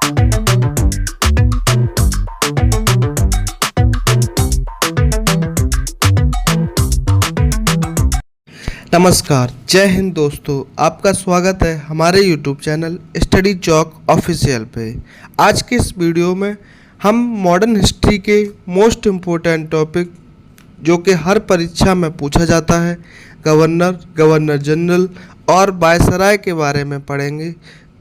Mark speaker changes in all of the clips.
Speaker 1: नमस्कार, जय हिंद दोस्तों। आपका स्वागत है हमारे YouTube चैनल स्टडी चौक ऑफिशियल पे। आज के इस वीडियो में हम मॉडर्न हिस्ट्री के मोस्ट इम्पोर्टेंट टॉपिक जो कि हर परीक्षा में पूछा जाता है, गवर्नर, गवर्नर जनरल और वायसराय के बारे में पढ़ेंगे।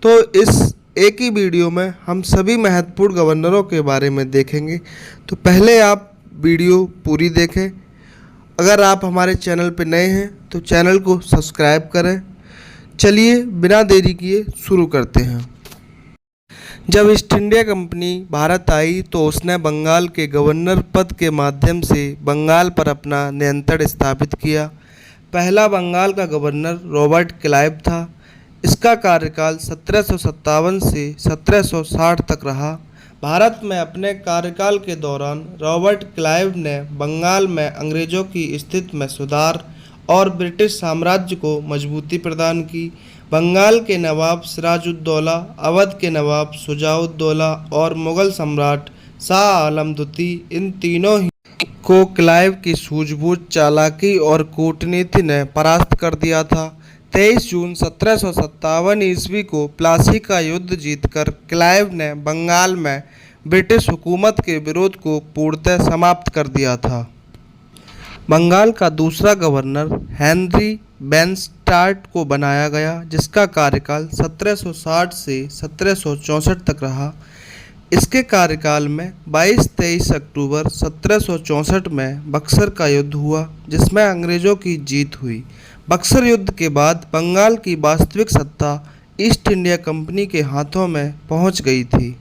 Speaker 1: तो इस एक ही वीडियो में हम सभी महत्वपूर्ण गवर्नरों के बारे में देखेंगे। तो पहले आप वीडियो पूरी देखें। अगर आप हमारे चैनल पर नए हैं तो चैनल को सब्सक्राइब करें। चलिए बिना देरी किए शुरू करते हैं। जब ईस्ट इंडिया कंपनी भारत आई तो उसने बंगाल के गवर्नर पद के माध्यम से बंगाल पर अपना नियंत्रण स्थापित किया। पहला बंगाल का गवर्नर रॉबर्ट क्लाइव था। इसका कार्यकाल 1757 से 1760 तक रहा। भारत में अपने कार्यकाल के दौरान रॉबर्ट क्लाइव ने बंगाल में अंग्रेज़ों की स्थिति में सुधार और ब्रिटिश साम्राज्य को मजबूती प्रदान की। बंगाल के नवाब सिराजुद्दौला, अवध के नवाब शुजाउद्दौला और मुग़ल सम्राट शाह आलम द्वितीय, इन तीनों ही को क्लाइव की सूझबूझ, चालाकी और कूटनीति ने परास्त कर दिया था। 23 जून 1757 ईस्वी को प्लासी का युद्ध जीतकर क्लाइव ने बंगाल में ब्रिटिश हुकूमत के विरोध को पूर्णतः समाप्त कर दिया था। बंगाल का दूसरा गवर्नर हेनरी बेनस्टार्ट को बनाया गया, जिसका कार्यकाल 1760 से 1764 तक रहा। इसके कार्यकाल में 22-23 अक्टूबर 1764 में बक्सर का युद्ध हुआ, जिसमें अंग्रेज़ों की जीत हुई। बक्सर युद्ध के बाद बंगाल की वास्तविक सत्ता ईस्ट इंडिया कंपनी के हाथों में पहुंच गई थी।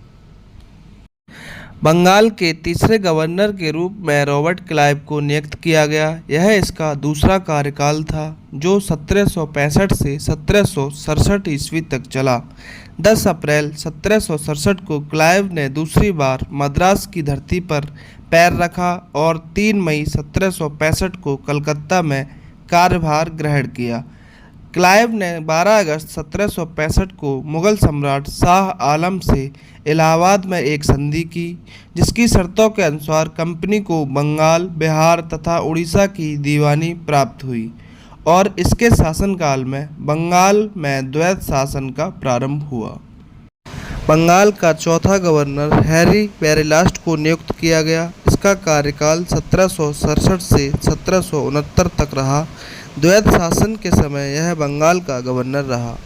Speaker 1: बंगाल के तीसरे गवर्नर के रूप में रॉबर्ट क्लाइव को नियुक्त किया गया। यह इसका दूसरा कार्यकाल था, जो 1765 से 1767 ईस्वी तक चला। 10 अप्रैल 1767 को क्लाइव ने दूसरी बार मद्रास की धरती पर पैर रखा और 3 मई 1765 को कलकत्ता में कार्यभार ग्रहण किया। क्लाइव ने 12 अगस्त 1765 को मुग़ल सम्राट शाह आलम से इलाहाबाद में एक संधि की, जिसकी शर्तों के अनुसार कंपनी को बंगाल, बिहार तथा उड़ीसा की दीवानी प्राप्त हुई और इसके शासनकाल में बंगाल में द्वैत शासन का प्रारंभ हुआ। बंगाल का चौथा गवर्नर हैरी बेरेलास्ट को नियुक्त किया गया। इसका कार्यकाल 1767 से 1769 तक रहा। द्वैत शासन के समय यह बंगाल का गवर्नर रहा।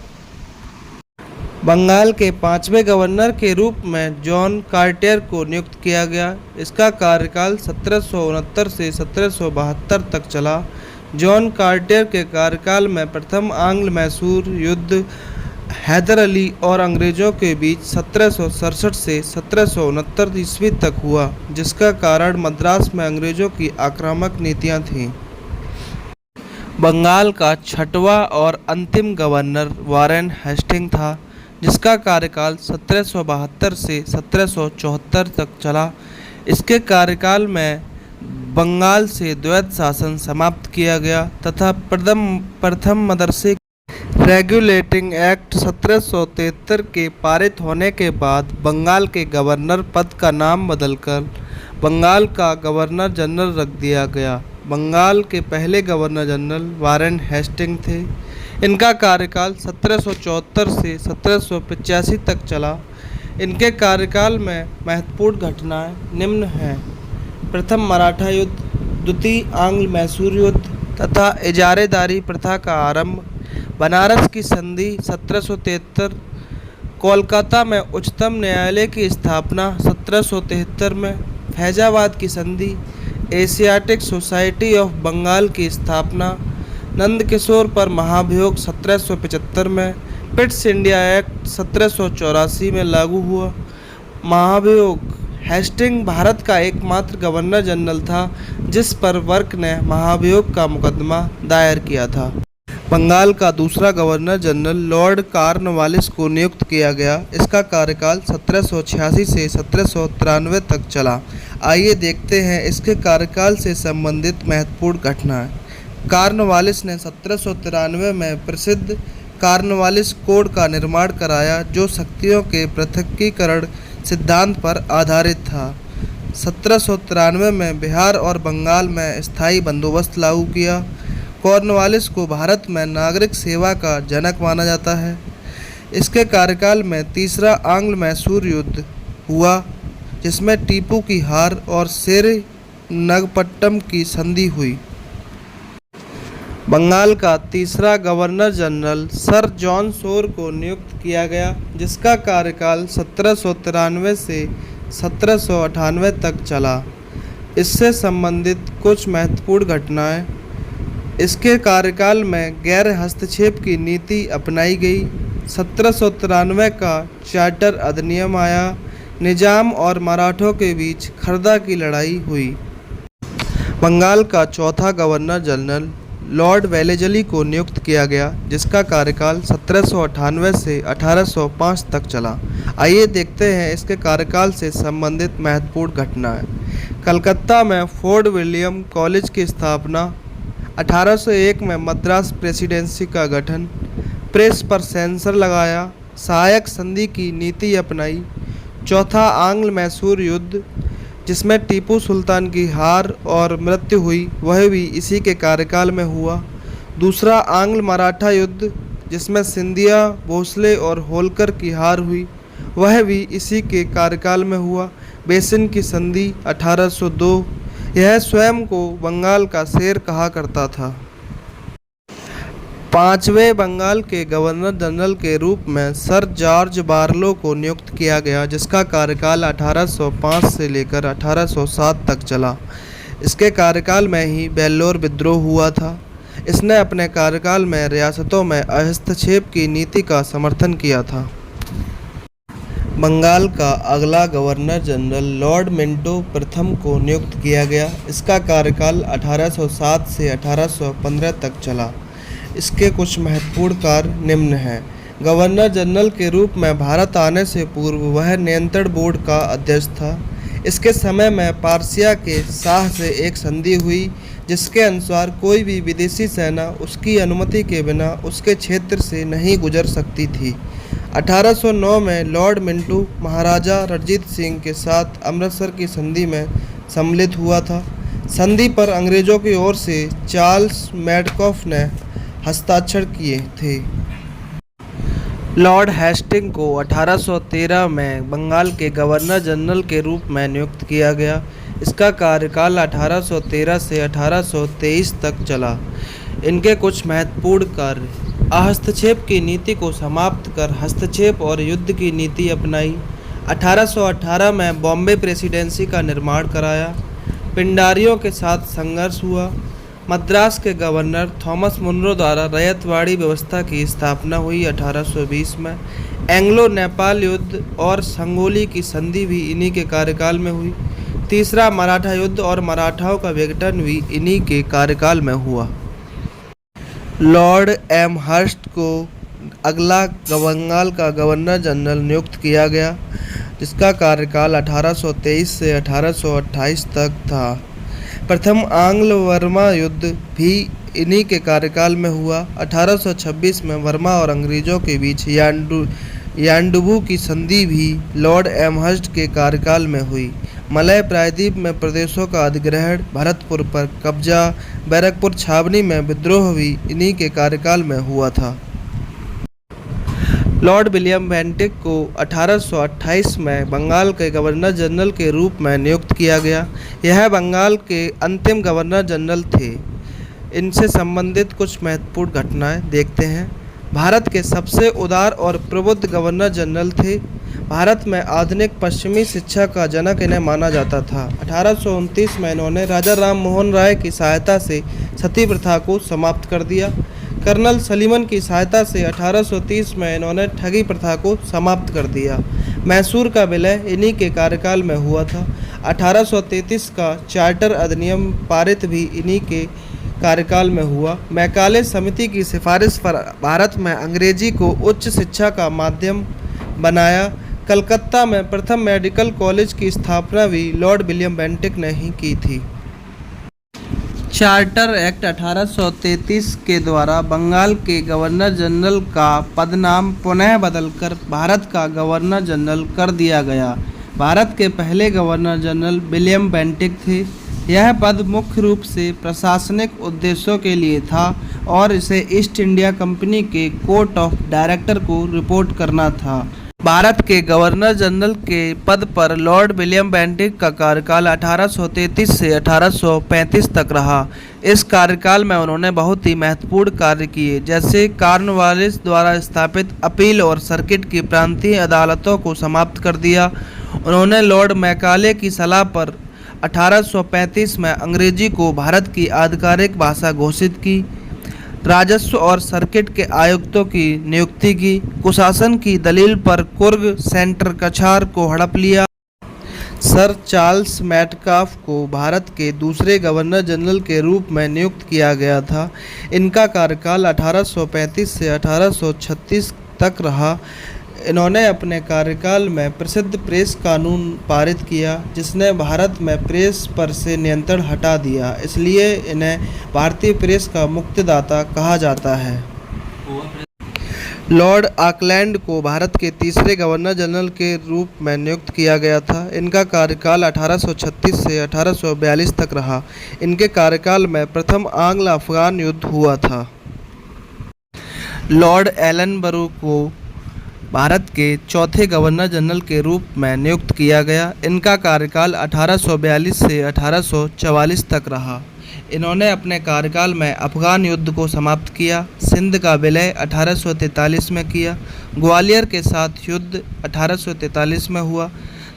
Speaker 1: बंगाल के पांचवें गवर्नर के रूप में जॉन कार्टर को नियुक्त किया गया। इसका कार्यकाल 1769 से 1772 तक चला। जॉन कार्टर के कार्यकाल में प्रथम आंग्ल मैसूर युद्ध हैदर अली और अंग्रेज़ों के बीच 1767 से 1769 ईस्वी तक हुआ, जिसका कारण मद्रास में अंग्रेज़ों की आक्रामक नीतियां थीं। बंगाल का छठवां और अंतिम गवर्नर वारेन हेस्टिंग था, जिसका कार्यकाल 1772 से 1774 तक चला। इसके कार्यकाल में बंगाल से द्वैत शासन समाप्त किया गया तथा प्रथम मदरसे रेगुलेटिंग एक्ट 1773 के पारित होने के बाद बंगाल के गवर्नर पद का नाम बदलकर बंगाल का गवर्नर जनरल रख दिया गया। बंगाल के पहले गवर्नर जनरल वारेन हेस्टिंग थे। इनका कार्यकाल 1774 से 1785 तक चला। इनके कार्यकाल में महत्वपूर्ण घटनाएं निम्न हैं: प्रथम मराठा युद्ध, द्वितीय आंग्ल मैसूर युद्ध तथा इजारेदारी प्रथा का आरंभ, बनारस की संधि 1773, कोलकाता में उच्चतम न्यायालय की स्थापना 1773 में, फैजाबाद की संधि, एशियाटिक सोसाइटी ऑफ बंगाल की स्थापना, नंदकिशोर पर महाभियोग 1775 में, पिट्स इंडिया एक्ट 1784 में लागू हुआ। महाभियोग: हेस्टिंग भारत का एकमात्र गवर्नर जनरल था जिस पर वर्क ने महाभियोग का मुकदमा दायर किया था। बंगाल का दूसरा गवर्नर जनरल लॉर्ड कॉर्नवालिस को नियुक्त किया गया। इसका कार्यकाल 1786 से 1793 तक चला। आइए देखते हैं इसके कार्यकाल से संबंधित महत्वपूर्ण घटनाएं। कॉर्नवालिस ने 1793 में प्रसिद्ध कॉर्नवालिस कोड का निर्माण कराया, जो शक्तियों के पृथक्कीकरण सिद्धांत पर आधारित था। 1793 में बिहार और बंगाल में स्थायी बंदोबस्त लागू किया। कॉर्नवालिस को भारत में नागरिक सेवा का जनक माना जाता है। इसके कार्यकाल में तीसरा आंग्ल-मैसूर युद्ध हुआ, जिसमें टीपू की हार और सेरिंगपट्टम की संधि हुई। बंगाल का तीसरा governor general sir John Shore को नियुक्त किया गया, जिसका कार्यकाल 1793 से 1798 तक चला। इससे संबंधित कुछ महत्वपूर्ण घटनाएं: इसके कार्यकाल में गैर हस्तक्षेप की नीति अपनाई गई। 1793 का चार्टर अधिनियम आया। निजाम और मराठों के बीच खरदा की लड़ाई हुई। बंगाल का चौथा गवर्नर जनरल लॉर्ड वेलेस्ली को नियुक्त किया गया, जिसका कार्यकाल 1798 से 1805 तक चला। आइए देखते हैं इसके कार्यकाल से संबंधित महत्वपूर्ण घटनाएं। कलकत्ता में फोर्ट विलियम कॉलेज की स्थापना। 1801 में मद्रास प्रेसिडेंसी का गठन। प्रेस पर सेंसर लगाया। सहायक संधि की नीति अपनाई। चौथा आंग्ल मैसूर युद्ध, जिसमें टीपू सुल्तान की हार और मृत्यु हुई, वह भी इसी के कार्यकाल में हुआ। दूसरा आंग्ल मराठा युद्ध, जिसमें सिंधिया, भोसले और होलकर की हार हुई, वह भी इसी के कार्यकाल में हुआ। बेसिन की संधि 1802, यह स्वयं को बंगाल का शेर कहा करता था। पांचवें बंगाल के गवर्नर जनरल के रूप में सर जॉर्ज बारलो को नियुक्त किया गया, जिसका कार्यकाल 1805 से लेकर 1807 तक चला। इसके कार्यकाल में ही वेल्लोर विद्रोह हुआ था। इसने अपने कार्यकाल में रियासतों में हस्तक्षेप की नीति का समर्थन किया था। बंगाल का अगला गवर्नर जनरल लॉर्ड मिंटो प्रथम को नियुक्त किया गया। इसका कार्यकाल 1807 से 1815 तक चला। इसके कुछ महत्वपूर्ण कार्य निम्न हैं। गवर्नर जनरल के रूप में भारत आने से पूर्व वह नियंत्रण बोर्ड का अध्यक्ष था। इसके समय में पार्सिया के शाह से एक संधि हुई, जिसके अनुसार कोई भी विदेशी सेना उसकी अनुमति के बिना उसके क्षेत्र से नहीं गुजर सकती थी। 1809 में लॉर्ड मिंटो महाराजा रणजीत सिंह के साथ अमृतसर की संधि में सम्मिलित हुआ था। संधि पर अंग्रेजों की ओर से चार्ल्स मैडकॉफ ने हस्ताक्षर किए थे। लॉर्ड हेस्टिंग को 1813 में बंगाल के गवर्नर जनरल के रूप में नियुक्त किया गया। इसका कार्यकाल 1813 से 1823 तक चला। इनके कुछ महत्वपूर्ण कार्य: हस्तक्षेप की नीति को समाप्त कर हस्तक्षेप और युद्ध की नीति अपनाई। 1818 में बॉम्बे प्रेसिडेंसी का निर्माण कराया। पिंडारियों के साथ संघर्ष हुआ। मद्रास के गवर्नर थॉमस मुनरो द्वारा रैयतवाड़ी व्यवस्था की स्थापना हुई। 1820 में एंग्लो नेपाल युद्ध और संगोली की संधि भी इन्हीं के कार्यकाल में हुई। तीसरा मराठा युद्ध और मराठाओं का विघटन भी इन्हीं के कार्यकाल में हुआ। लॉर्ड एमहर्स्ट को अगला बंगाल का गवर्नर जनरल नियुक्त किया गया, जिसका कार्यकाल 1823 से 1828 तक था। प्रथम आंग्ल वर्मा युद्ध भी इन्हीं के कार्यकाल में हुआ। 1826 में वर्मा और अंग्रेजों के बीच यांडुबू की संधि भी लॉर्ड एमहर्स्ट के कार्यकाल में हुई। मलय प्रायद्वीप में प्रदेशों का अधिग्रहण, भरतपुर पर कब्जा, बैरकपुर छावनी में विद्रोह भी इन्हीं के कार्यकाल में हुआ था। लॉर्ड विलियम बेंटिक को 1828 में बंगाल के गवर्नर जनरल के रूप में नियुक्त किया गया। यह बंगाल के अंतिम गवर्नर जनरल थे। इनसे संबंधित कुछ महत्वपूर्ण घटनाएं देखते हैं। भारत के सबसे उदार और प्रबुद्ध गवर्नर जनरल थे। भारत में आधुनिक पश्चिमी शिक्षा का जनक इन्हें माना जाता था। 1829 में इन्होंने राजा राम मोहन राय की सहायता से सती प्रथा को समाप्त कर दिया। कर्नल सलीमन की सहायता से 1830 में इन्होंने ठगी प्रथा को समाप्त कर दिया। मैसूर का विलय इन्हीं के कार्यकाल में हुआ था। 1833 का चार्टर अधिनियम पारित भी इन्हीं के कार्यकाल में हुआ। मैकाले समिति की सिफारिश पर भारत में अंग्रेजी को उच्च शिक्षा का माध्यम बनाया। कलकत्ता में प्रथम मेडिकल कॉलेज की स्थापना भी लॉर्ड विलियम बेंटिक ने ही की थी। चार्टर एक्ट 1833 के द्वारा बंगाल के गवर्नर जनरल का पदनाम पुनः बदलकर भारत का गवर्नर जनरल कर दिया गया। भारत के पहले गवर्नर जनरल विलियम बेंटिक थे। यह पद मुख्य रूप से प्रशासनिक उद्देश्यों के लिए था और इसे ईस्ट इंडिया कंपनी के कोर्ट ऑफ डायरेक्टर को रिपोर्ट करना था। भारत के गवर्नर जनरल के पद पर लॉर्ड विलियम बेंटिक का कार्यकाल 1833 से 1835 तक रहा। इस कार्यकाल में उन्होंने बहुत ही महत्वपूर्ण कार्य किए, जैसे कॉर्नवालिस द्वारा स्थापित अपील और सर्किट की प्रांतीय अदालतों को समाप्त कर दिया। उन्होंने लॉर्ड मैकाले की सलाह पर 1835 में अंग्रेजी को भारत की आधिकारिक भाषा घोषित की, राजस्व और सर्किट के आयुक्तों की नियुक्ति की, कुशासन की दलील पर कुर्ग सेंटर कछार को हड़प लिया। सर चार्ल्स मेटकाफ को भारत के दूसरे गवर्नर जनरल के रूप में नियुक्त किया गया था। इनका कार्यकाल 1835 से 1836 तक रहा। इन्होंने अपने कार्यकाल में प्रसिद्ध प्रेस कानून पारित किया, जिसने भारत में प्रेस पर से नियंत्रण हटा दिया। इसलिए इन्हें भारतीय प्रेस का मुक्तिदाता कहा जाता है। लॉर्ड ऑकलैंड को भारत के तीसरे गवर्नर जनरल के रूप में नियुक्त किया गया था। इनका कार्यकाल 1836 से 1842 तक रहा। इनके कार्यकाल में प्रथम आंग्ल अफगान युद्ध हुआ था। लॉर्ड एलनबरो को भारत के चौथे गवर्नर जनरल के रूप में नियुक्त किया गया। इनका कार्यकाल 1842 से 1844 तक रहा। इन्होंने अपने कार्यकाल में अफगान युद्ध को समाप्त किया, सिंध का विलय 1843 में किया, ग्वालियर के साथ युद्ध 1843 में हुआ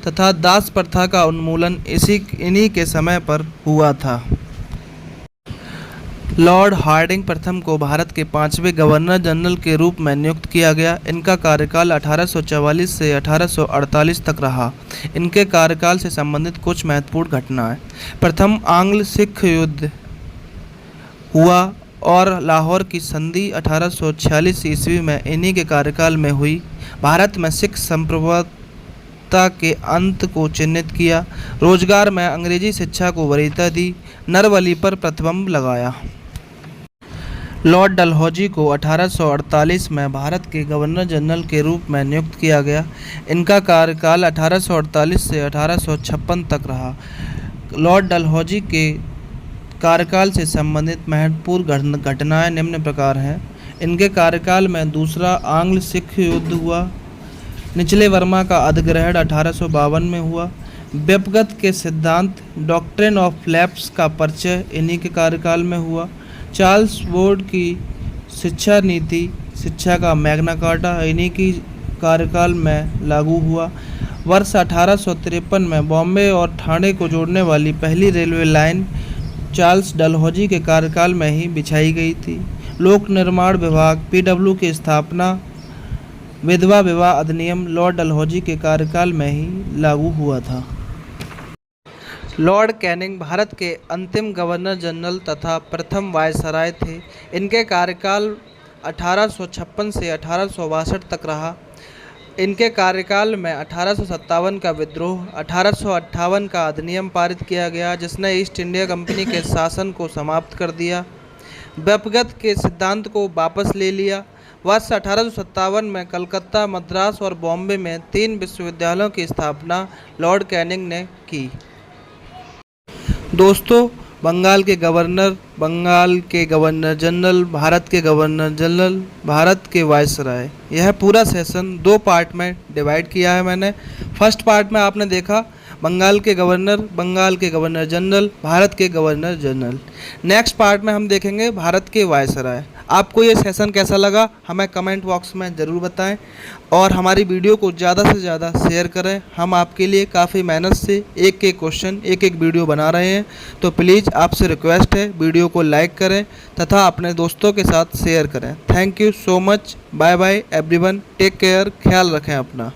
Speaker 1: तथा दास प्रथा का उन्मूलन इन्हीं के समय पर हुआ था। लॉर्ड हार्डिंग प्रथम को भारत के पांचवें गवर्नर जनरल के रूप में नियुक्त किया गया। इनका कार्यकाल 1844 से 1848 तक रहा। इनके कार्यकाल से संबंधित कुछ महत्वपूर्ण घटनाएं। प्रथम आंग्ल सिख युद्ध हुआ और लाहौर की संधि 1846 ईस्वी में इन्हीं के कार्यकाल में हुई। भारत में सिख संप्रभुता के अंत को चिन्हित किया। रोजगार में अंग्रेजी शिक्षा को वरीयता दी। नरबली पर प्रतिबंध लगाया। लॉर्ड डलहौजी को 1848 में भारत के गवर्नर जनरल के रूप में नियुक्त किया गया। इनका कार्यकाल 1848 से 1856 तक रहा। लॉर्ड डलहौजी के कार्यकाल से संबंधित महत्वपूर्ण घटनाएं निम्न प्रकार हैं। इनके कार्यकाल में दूसरा आंग्ल सिख युद्ध हुआ। निचले वर्मा का अधिग्रहण 1852 में हुआ। व्यपगत के सिद्धांत डॉक्ट्रिन ऑफ लैप्स का परिचय इन्हीं के कार्यकाल में हुआ। चार्ल्स बोर्ड की शिक्षा नीति शिक्षा का मैग्ना कार्टा इन्हीं की कार्यकाल में लागू हुआ। वर्ष 1853 में बॉम्बे और ठाणे को जोड़ने वाली पहली रेलवे लाइन चार्ल्स डलहौजी के कार्यकाल में ही बिछाई गई थी। लोक निर्माण विभाग पीडब्ल्यू की स्थापना, विधवा विवाह अधिनियम लॉर्ड डलहौजी के कार्यकाल में ही लागू हुआ था। लॉर्ड कैनिंग भारत के अंतिम गवर्नर जनरल तथा प्रथम वायसराय थे। इनके कार्यकाल 1856 से 1862 तक रहा। इनके कार्यकाल में 1857 का विद्रोह, 1858 का अधिनियम पारित किया गया, जिसने ईस्ट इंडिया कंपनी के शासन को समाप्त कर दिया। व्यपगत के सिद्धांत को वापस ले लिया। वर्ष 1857 में कलकत्ता, मद्रास और बॉम्बे में 3 विश्वविद्यालयों की स्थापना लॉर्ड कैनिंग ने की। दोस्तों, बंगाल के गवर्नर जनरल, भारत के गवर्नर जनरल, भारत के वायसराय, यह पूरा सेशन 2 पार्ट में डिवाइड किया है मैंने। फर्स्ट पार्ट में आपने देखा बंगाल के गवर्नर जनरल, भारत के गवर्नर जनरल। नेक्स्ट पार्ट में हम देखेंगे भारत के वायसराय। आपको ये सेशन कैसा लगा हमें कमेंट बॉक्स में ज़रूर बताएं और हमारी वीडियो को ज़्यादा से ज़्यादा शेयर करें। हम आपके लिए काफ़ी मेहनत से एक एक क्वेश्चन एक एक वीडियो बना रहे हैं, तो प्लीज़ आपसे रिक्वेस्ट है वीडियो को लाइक करें तथा अपने दोस्तों के साथ शेयर करें। Thank you so much. Bye bye everyone, take care, ख्याल रखें अपना।